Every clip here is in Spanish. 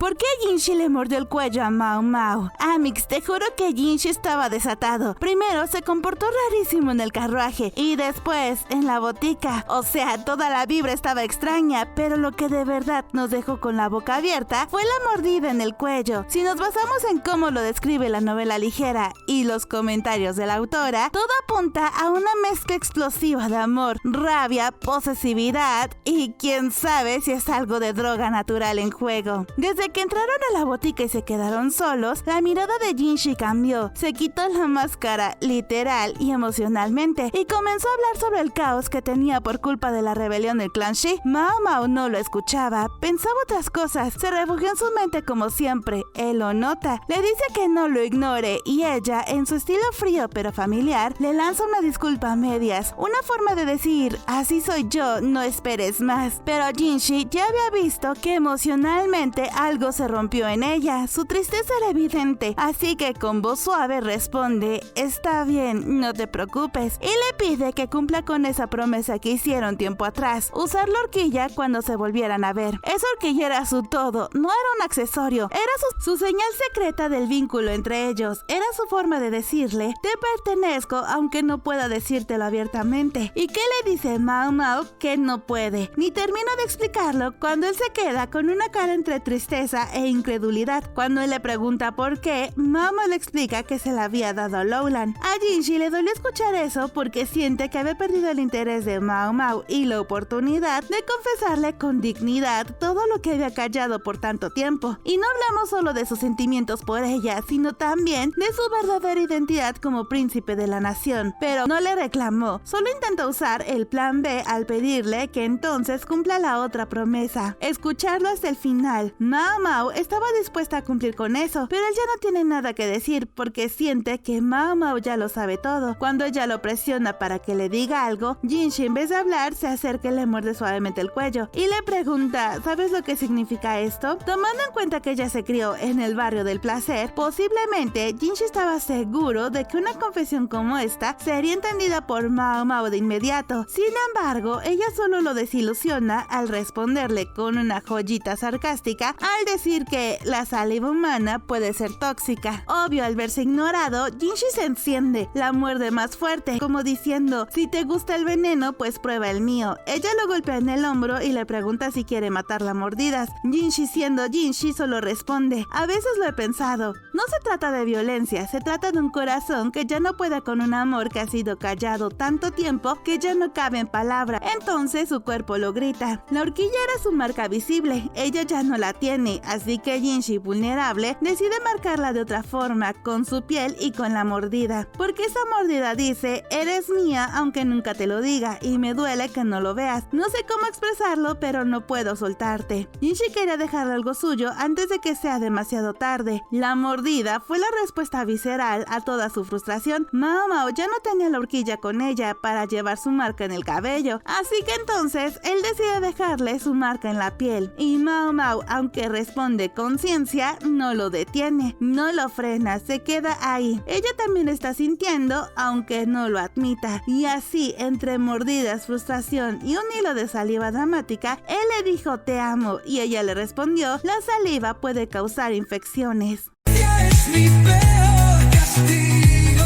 ¿Por qué Jinshi le mordió el cuello a Mao Mao? Amix, te juro que Jinshi estaba desatado. Primero se comportó rarísimo en el carruaje y después en la botica. O sea, toda la vibra estaba extraña, pero lo que de verdad nos dejó con la boca abierta fue la mordida en el cuello. Si nos basamos en cómo lo describe la novela ligera y los comentarios de la autora, todo apunta a una mezcla explosiva de amor, rabia, posesividad y quién sabe si es algo de droga natural en juego. Desde que entraron a la botica y se quedaron solos, la mirada de Jinshi cambió. Se quitó la máscara literal y emocionalmente y comenzó a hablar sobre el caos que tenía por culpa de la rebelión del clan Shi. Mao Mao no lo escuchaba, pensaba otras cosas, se refugió en su mente como siempre. Él lo nota, le dice que no lo ignore y ella, en su estilo frío pero familiar, le lanza una disculpa a medias, una forma de decir, así soy yo, no esperes más. Pero Jinshi ya había visto que emocionalmente algo se rompió en ella, su tristeza era evidente, así que con voz suave responde, está bien, no te preocupes, y le pide que cumpla con esa promesa que hicieron tiempo atrás, usar la horquilla cuando se volvieran a ver. Esa horquilla era su todo, no era un accesorio, era su señal secreta del vínculo entre ellos, era su forma de decirle, te pertenezco aunque no pueda decírtelo abiertamente. ¿Y qué le dice Mao Mao? Que no puede, ni termina de explicarlo cuando él se queda con una cara entre tristeza e incredulidad. Cuando él le pregunta por qué, Mao Mao le explica que se la había dado a Lowland. A Jinshi le dolió escuchar eso porque siente que había perdido el interés de Mao Mao y la oportunidad de confesarle con dignidad todo lo que había callado por tanto tiempo. Y no hablamos solo de sus sentimientos por ella, sino también de su verdadera identidad como príncipe de la nación. Pero no le reclamó, solo intentó usar el plan B al pedirle que entonces cumpla la otra promesa, escucharlo hasta el final. Mao Mao estaba dispuesta a cumplir con eso, pero él ya no tiene nada que decir porque siente que Mao Mao ya lo sabe todo. Cuando ella lo presiona para que le diga algo, Jinshi en vez de hablar se acerca y le muerde suavemente el cuello y le pregunta, ¿sabes lo que significa esto? Tomando en cuenta que ella se crió en el barrio del placer, posiblemente Jinshi estaba seguro de que una confesión como esta sería entendida por Mao Mao de inmediato. Sin embargo, ella solo lo desilusiona al responderle con una joyita sarcástica al decir que la saliva humana puede ser tóxica. Obvio, al verse ignorado, Jinshi se enciende, la muerde más fuerte, como diciendo, si te gusta el veneno, pues prueba el mío. Ella lo golpea en el hombro y le pregunta si quiere matarla a mordidas. Jinshi, siendo Jinshi, solo responde, a veces lo he pensado. No se trata de violencia, se trata de un corazón que ya no puede con un amor que ha sido callado tanto tiempo que ya no cabe en palabra. Entonces su cuerpo lo grita. La horquilla era su marca visible, ella ya no la tiene, así que Jinshi, vulnerable, decide marcarla de otra forma, con su piel y con la mordida. Porque esa mordida dice, eres mía aunque nunca te lo diga y me duele que no lo veas. No sé cómo expresarlo, pero no puedo soltarte. Jinshi quería dejarle algo suyo antes de que sea demasiado tarde. La mordida fue la respuesta visceral a toda su frustración. Mao Mao ya no tenía la horquilla con ella para llevar su marca en el cabello, así que entonces él decide dejarle su marca en la piel. Y Mao Mao, aunque responde con ciencia, no lo detiene, no lo frena, se queda ahí. Ella también está sintiendo, aunque no lo admita. Y así, entre mordidas, frustración y un hilo de saliva dramática, él le dijo te amo y ella le respondió, la saliva puede causar infecciones. Es mi peor castigo,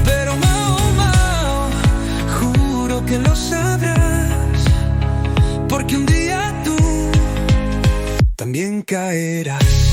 pero Mao Mao, juro que lo sabrás, porque un día tú también caerás.